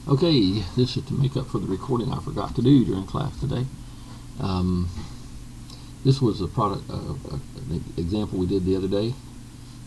Okay, this is to make up for the recording I forgot to do during class today. This was a product, an example we did the other day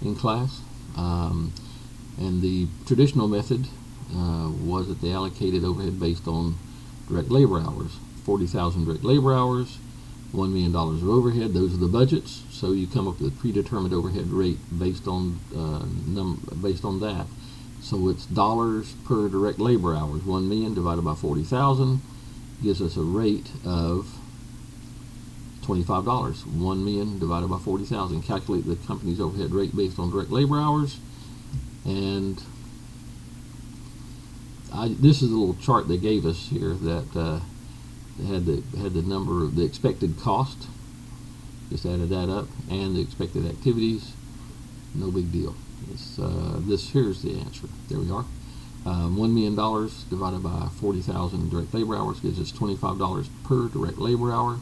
in class, and the traditional method was that they allocated overhead based on direct labor hours. 40,000 direct labor hours, $1 million of overhead. Those are the budgets. So you come up with a predetermined overhead rate based on that. So it's dollars per direct labor hours. 1 million divided by 40,000 gives us a rate of $25. 1 million divided by 40,000. Calculate the company's overhead rate based on direct labor hours. And this is a little chart they gave us here that had the number of the expected cost. Just added that up, and the expected activities. No big deal. Here's the answer. There we are. $1 million divided by 40,000 direct labor hours gives us $25 per direct labor hour.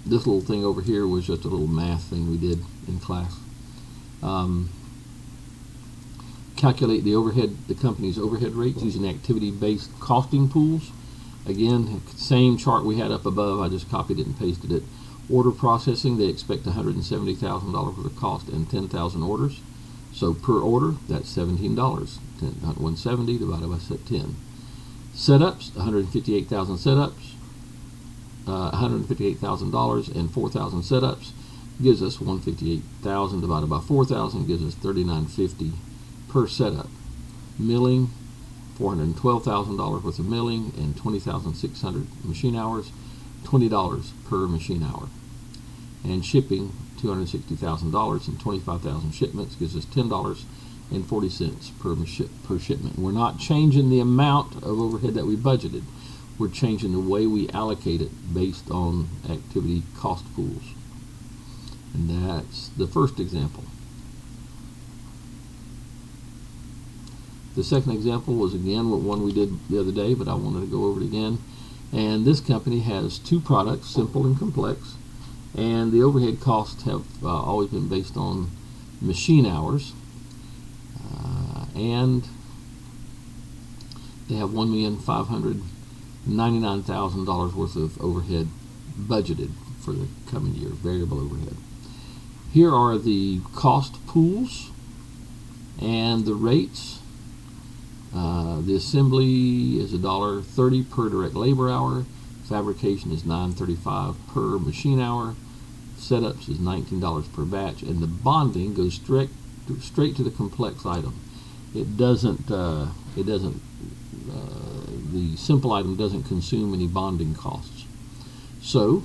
This little thing over here was just a little math thing we did in class. Calculate the company's overhead rates using activity-based costing pools. Again, same chart we had up above. I just copied it and pasted it. Order processing, they expect $170,000 worth of cost and 10,000 orders. So per order, that's $17. 170 divided by 10. Setups, 158,000 setups, $158,000 and 4,000 setups gives us 158,000 divided by 4,000 gives us $39.50 per setup. Milling, $412,000 worth of milling and 20,600 machine hours, $20 per machine hour. And shipping, $260,000 and 25,000 shipments gives us $10.40 per shipment. We're not changing the amount of overhead that we budgeted. We're changing the way we allocate it based on activity cost pools. And that's the first example. The second example was again one we did the other day, but I wanted to go over it again. And this company has two products, simple and complex, and the overhead costs have always been based on machine hours, and they have $1,599,000 worth of overhead budgeted for the coming year, variable overhead. Here are the cost pools and the rates. The assembly is $1.30 per direct labor hour. Fabrication is $9.35 per machine hour. Setups is $19 per batch, and the bonding goes straight to the complex item. The simple item doesn't consume any bonding costs. So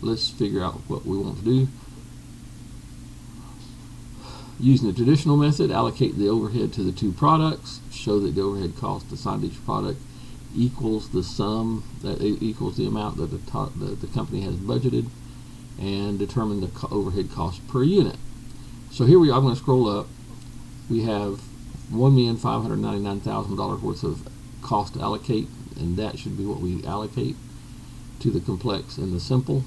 let's figure out what we want to do. Using the traditional method, allocate the overhead to the two products. Show that the overhead cost assigned to each product equals the sum, that equals the amount that the company has budgeted, and determine the overhead cost per unit. So here we are. I'm going to scroll up. We have $1,599,000 worth of cost to allocate, and that should be what we allocate to the complex and the simple.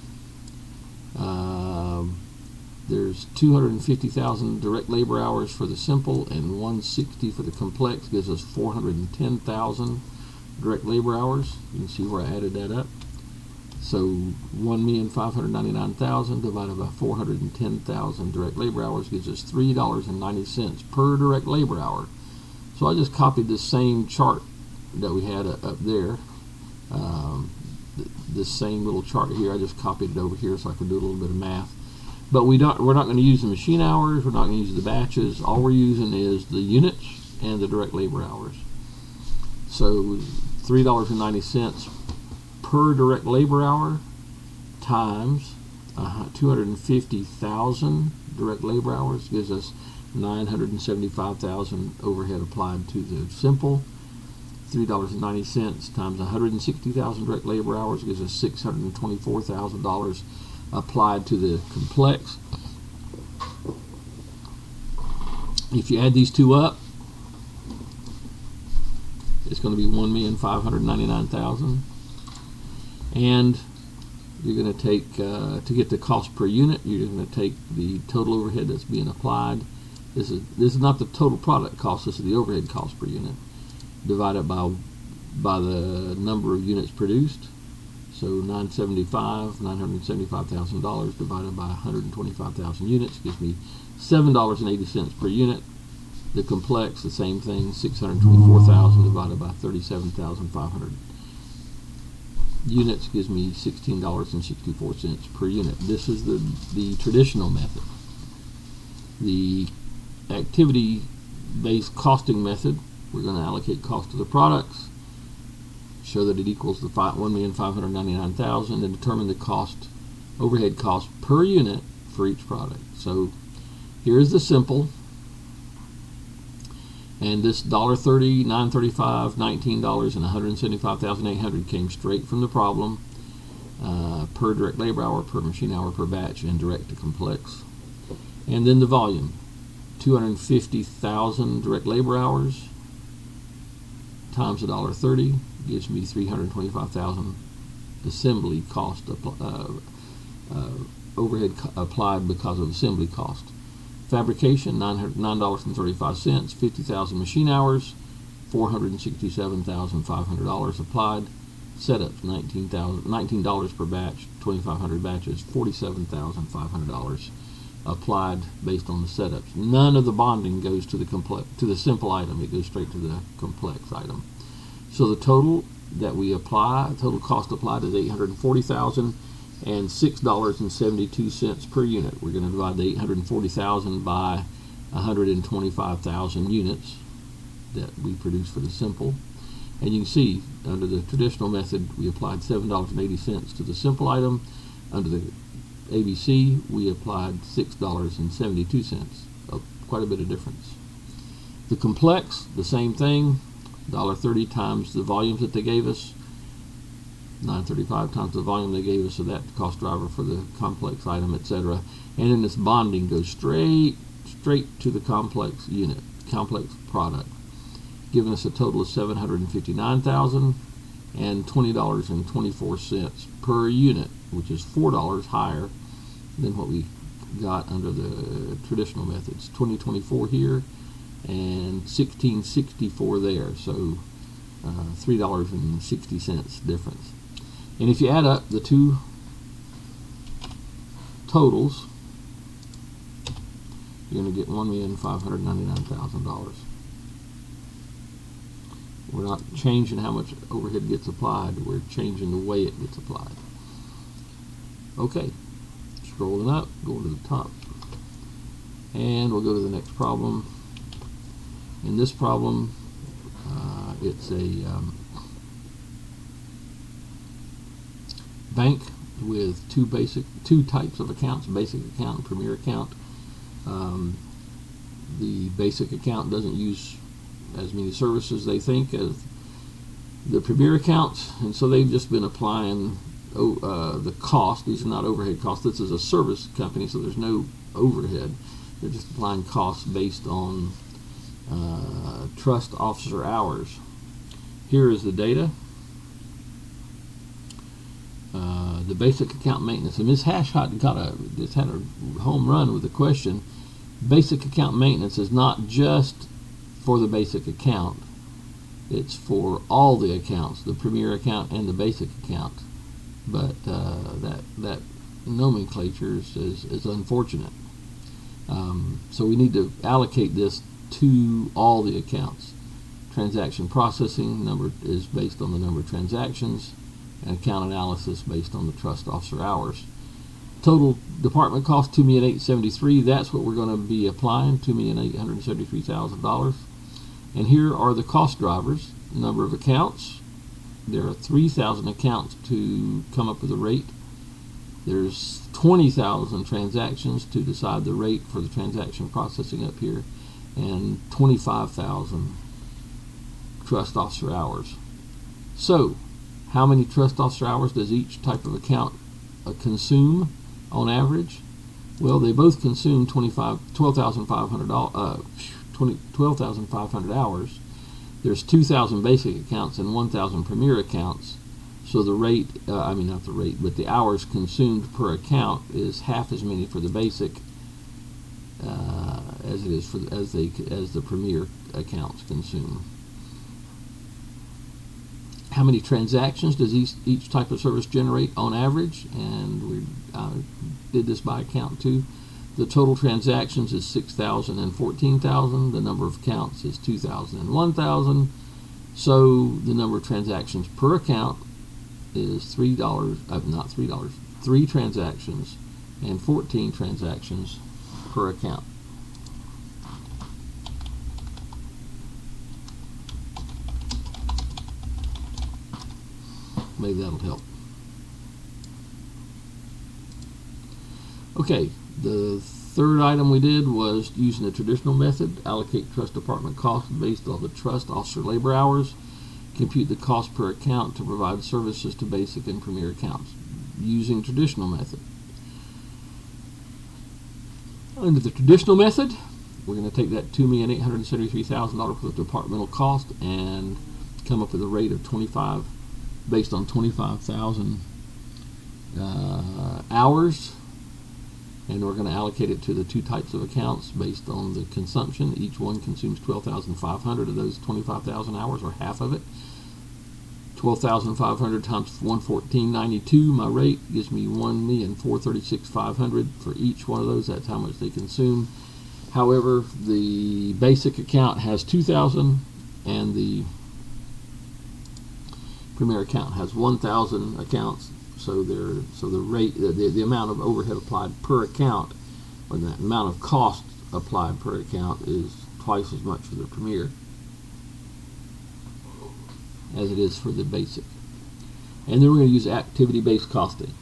There's 250,000 direct labor hours for the simple and 160 for the complex, gives us 410,000 direct labor hours. You can see where I added that up. So 1,599,000 divided by 410,000 direct labor hours gives us $3.90 per direct labor hour. So I just copied the same chart that we had up there. This same little chart here, I just copied it over here so I could do a little bit of math. But we're not going to use the machine hours, we're not going to use the batches. All we're using is the units and the direct labor hours. So $3.90 per direct labor hour times 250,000 direct labor hours gives us 975,000 overhead applied to the simple. $3.90 times 160,000 direct labor hours gives us $624,000 applied to the complex. If you add these two up, it's going to be $1,599,000, and you're going to take to get the cost per unit, you're going to take the total overhead that's being applied. This is not the total product cost, this is the overhead cost per unit. divided by the number of units produced. So $975,000 divided by 125,000 units gives me $7.80 per unit. The complex, the same thing, 624,000 divided by 37,500 units gives me $16.64 per unit. This is the traditional method. The activity-based costing method, we're going to allocate cost to the products, show that it equals the $1,599,000, and determine the cost, overhead cost per unit for each product. So here's the simple, and this $1.30, $9.35, $19, and $175,800 came straight from the problem, per direct labor hour, per machine hour, per batch, and direct to complex. And then the volume, 250,000 direct labor hours times $1.30 gives me 325,000 assembly cost, overhead applied because of assembly cost. Fabrication, $9.35, 50,000 machine hours, $467,500 applied. Setups, $19 per batch, 2,500 batches, $47,500 applied based on the setups. None of the bonding goes to the simple item. It goes straight to the complex item. So the total that we apply, total cost applied, is $840,000 and $6.72 per unit. We're going to divide the $840,000 by 125,000 units that we produce for the simple. And you can see under the traditional method we applied $7.80 to the simple item. Under the ABC we applied $6.72, quite a bit of difference. The complex, the same thing, $1.30 times the volumes that they gave us, $9.35 times the volume they gave us, so that cost driver for the complex item, etc. And then this bonding goes straight to the complex unit, complex product, giving us a total of $759,000 and $20.24 per unit, which is $4 higher than what we got under the traditional methods. 2024 here and 1664 there, so $3.60 difference. And if you add up the two totals, you're going to get $1,599,000. We're not changing how much overhead gets applied, we're changing the way it gets applied. Okay, scrolling up, going to the top, and we'll go to the next problem. In this problem, it's a bank with two types of accounts, basic account and premier account. The basic account doesn't use as many services they think as the premier accounts, and so they've just been applying the cost. These are not overhead costs. This is a service company, so there's no overhead. They're just applying costs based on trust officer hours. Here is the data. The basic account maintenance, and Ms. Hashhot just had a home run with the question. Basic account maintenance is not just for the basic account, it's for all the accounts, the premier account and the basic account. But that nomenclature is unfortunate. So we need to allocate this to all the accounts. Transaction processing number is based on the number of transactions, and account analysis based on the trust officer hours. Total department cost $2,873,000. That's what we're going to be applying, $2,873,000. And here are the cost drivers. Number of accounts. There are 3,000 accounts to come up with a rate. There's 20,000 transactions to decide the rate for the transaction processing up here, and 25,000 trust officer hours. So, how many trust officer hours does each type of account consume on average? Well, they both consume 12,500 hours. There's 2,000 basic accounts and 1,000 premier accounts. So the rate, not the rate, but the hours consumed per account is half as many for the basic as it is for as the premier accounts consume. how many transactions does each type of service generate on average, and we did this by account too. The total transactions is 6,000 and 14,000. The number of accounts is 2,000 and 1,000. So the number of transactions per account is $3, not $3, 3 transactions and 14 transactions per account. Maybe that'll help. Okay, the third item we did was using the traditional method, allocate trust department costs based on the trust officer labor hours, compute the cost per account to provide services to basic and premier accounts using traditional method. Under the traditional method, we're going to take that $2,873,000 for the departmental cost and come up with a rate of 25 based on 25,000 hours, and we're going to allocate it to the 2 types of accounts based on the consumption. Each one consumes 12,500 of those 25,000 hours, or half of it. 12,500 times 114.92, my rate gives me 1,436,500 for each one of those. That's how much they consume. However, the basic account has 2,000 and the premier account has 1,000 accounts, so the rate, the amount of overhead applied per account, or the amount of cost applied per account, is twice as much for the premier as it is for the basic. And then we're going to use activity-based costing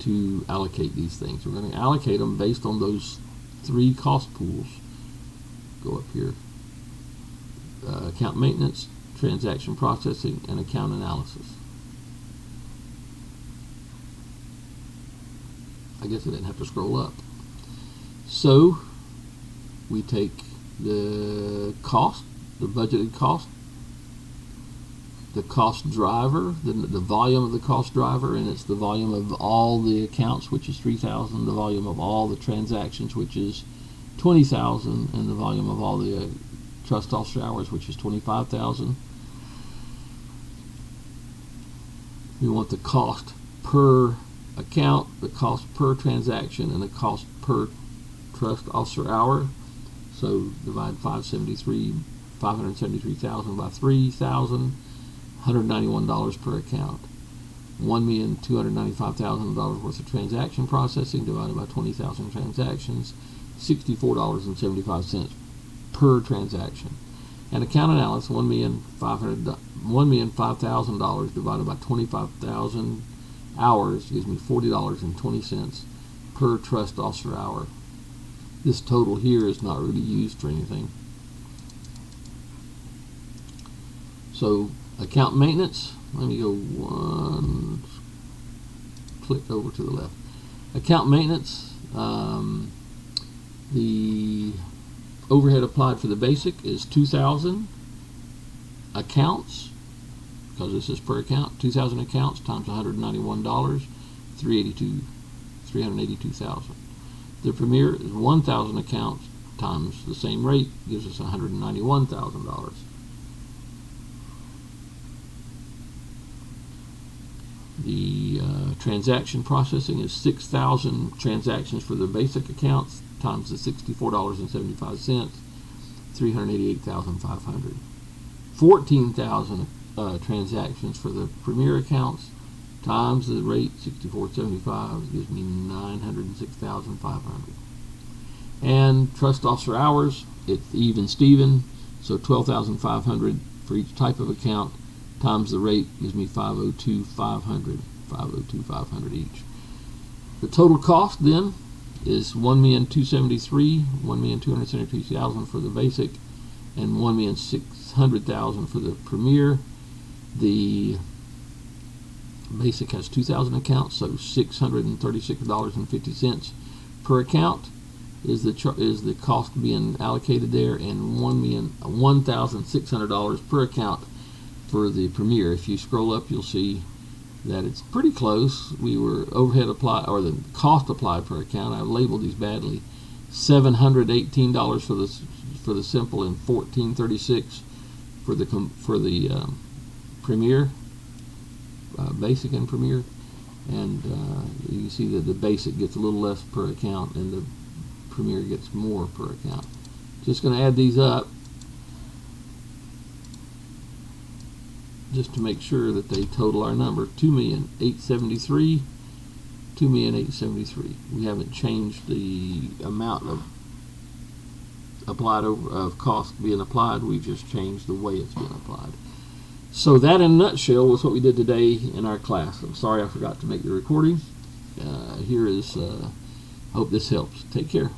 to allocate these things. We're going to allocate them based on those 3 cost pools. Go up here. Account maintenance, transaction processing, and account analysis. I guess I didn't have to scroll up. So we take the cost, the budgeted cost, the cost driver, the volume of the cost driver, and it's the volume of all the accounts, which is 3,000, the volume of all the transactions, which is 20,000, and the volume of all the trust officer hours, which is 25,000. We want the cost per account, the cost per transaction, and the cost per trust officer hour. So divide 573,000 by 3,000, $191 per account. $1,295,000 worth of transaction processing divided by 20,000 transactions, $64.75 per transaction. And account analysis, $1,005,000 divided by 25,000 hours gives me $40.20 per trust officer hour. This total here is not really used for anything. So account maintenance, let me go one click over to the left. Account maintenance, the overhead applied for the basic is 2,000 accounts, because this is per account. 2,000 accounts times $191, 382,000. The premier is 1,000 accounts times the same rate gives us $191,000. The transaction processing is 6,000 transactions for the basic accounts times the $64.75, $388,500. 14,000 transactions for the premier accounts times the rate $64.75 gives me $906,500. And trust officer hours, it's even Steven, so 12,500 for each type of account times the rate gives me $502,500 each. The total cost then is $1,273,000 for the basic and $1,600,000 for the premier. The basic has 2,000 accounts, so $636.50 per account is the cost being allocated there, and $1,600 per account for the premier. If you scroll up, you'll see that it's pretty close. We were overhead applied, or the cost applied per account, I labeled these badly, $718 for the simple and $1,436 for the Premier, Basic and Premier, and you can see that the Basic gets a little less per account and the Premier gets more per account. Just going to add these up just to make sure that they total our number, $2,873,000, $2,873,000. We haven't changed the amount of cost being applied. We've just changed the way it's being applied. So that in a nutshell was what we did today in our class. I'm sorry I forgot to make the recording. Hope this helps. Take care.